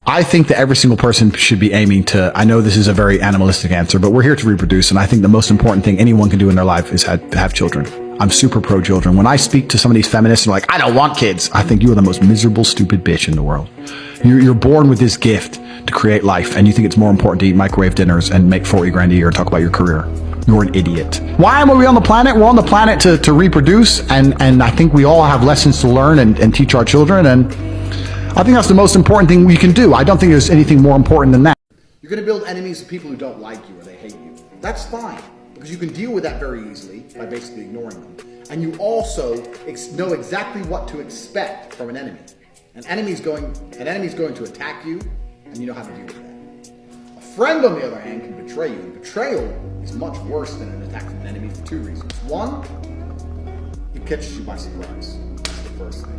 I think that every single person should be aiming to, I know this is a very animalistic answer, but we're here to reproduce. And I think the most important thing anyone can do in their life is have children. I'm super pro children. When I speak to some of these feminists and are like, I don't want kids, I think you are the most miserable, stupid bitch in the world. You're born with this gift to create life, and you think it's more important to eat microwave dinners and make 40 grand a year and talk about your career. You're an idiot. Why am we on the planet? We're on the planet to reproduce, and I think we all have lessons to learn and teach our children, and I think that's the most important thing we can do. I don't think there's anything more important than that. You're going to build enemies of people who don't like you or they hate you. That's fine, because you can deal with that very easily by basically ignoring them. And you also know exactly what to expect from an enemy. An enemy's going to attack you, and you know how to deal with that. A friend, on the other hand, can betray you, and betrayal is much worse than an attack from an enemy for two reasons. One, it catches you by surprise. That's the first thing.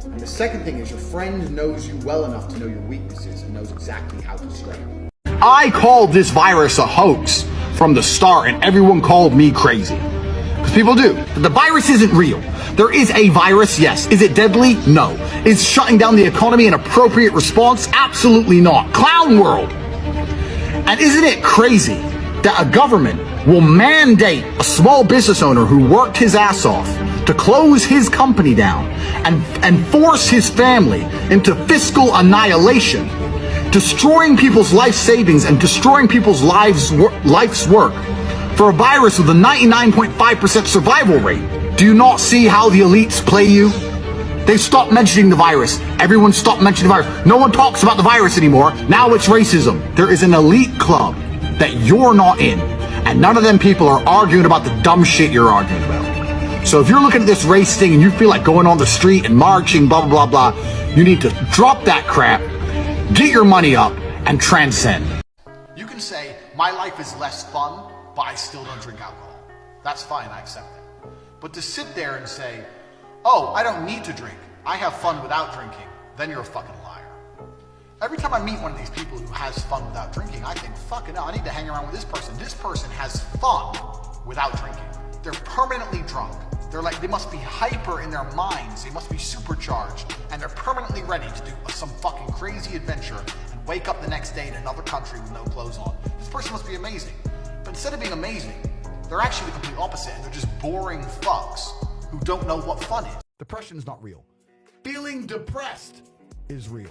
And the second thing is your friend knows you well enough to know your weaknesses and knows exactly how to strike you. I called this virus a hoax from the start, and everyone called me crazy. Because people do. The virus isn't real. There is a virus, yes. Is it deadly? No. Is shutting down the economy an appropriate response? Absolutely not. Clown world. And isn't it crazy that a government will mandate a small business owner who worked his ass off to close his company down and force his family into fiscal annihilation, destroying people's life savings and destroying people's life's work for a virus with a 99.5% survival rate? Do you not see how the elites play you? They stopped mentioning the virus. Everyone stopped mentioning the virus. No one talks about the virus anymore. Now it's racism. There is an elite club that you're not in, and none of them people are arguing about the dumb shit you're arguing about. So if you're looking at this race thing and you feel like going on the street and marching, blah, blah, blah, blah, you need to drop that crap, get your money up, and transcend. You can say, my life is less fun, but I still don't drink alcohol. That's fine, I accept it. But to sit there and say, oh, I don't need to drink, I have fun without drinking, then you're a fucking liar. Every time I meet one of these people who has fun without drinking, I think, fucking hell, I need to hang around with this person. This person has fun without drinking. They're permanently drunk. They must be hyper in their minds. They must be supercharged. And they're permanently ready to do some fucking crazy adventure and wake up the next day in another country with no clothes on. This person must be amazing. But instead of being amazing, they're actually the complete opposite, and they're just boring fucks who don't know what fun is. Depression is not real. Feeling depressed is real.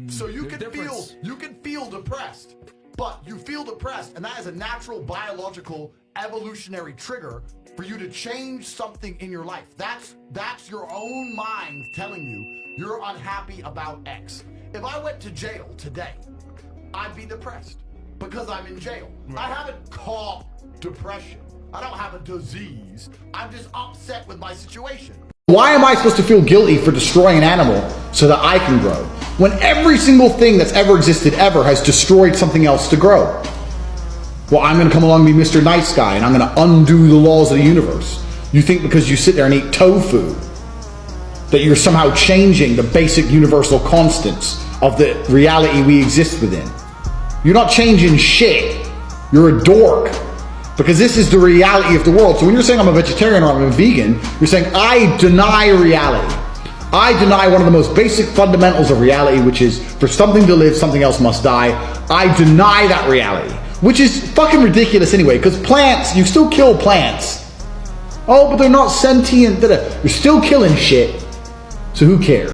So you can feel depressed, but you feel depressed, and that is a natural biological evolutionary trigger for you to change something in your life. That's your own mind telling you you're unhappy about X. If I went to jail today, I'd be depressed because I'm in jail. Right. I haven't caught depression. I don't have a disease. I'm just upset with my situation. Why am I supposed to feel guilty for destroying an animal so that I can grow, when every single thing that's ever existed ever has destroyed something else to grow? Well, I'm going to come along and be Mr. Nice Guy, and I'm going to undo the laws of the universe. You think because you sit there and eat tofu that you're somehow changing the basic universal constants of the reality we exist within. You're not changing shit. You're a dork. Because this is the reality of the world. So when you're saying I'm a vegetarian or I'm a vegan, you're saying I deny reality. I deny one of the most basic fundamentals of reality, which is for something to live, something else must die. I deny that reality, which is fucking ridiculous anyway, because plants, you still kill plants. Oh, but they're not sentient. You're still killing shit. So who cares?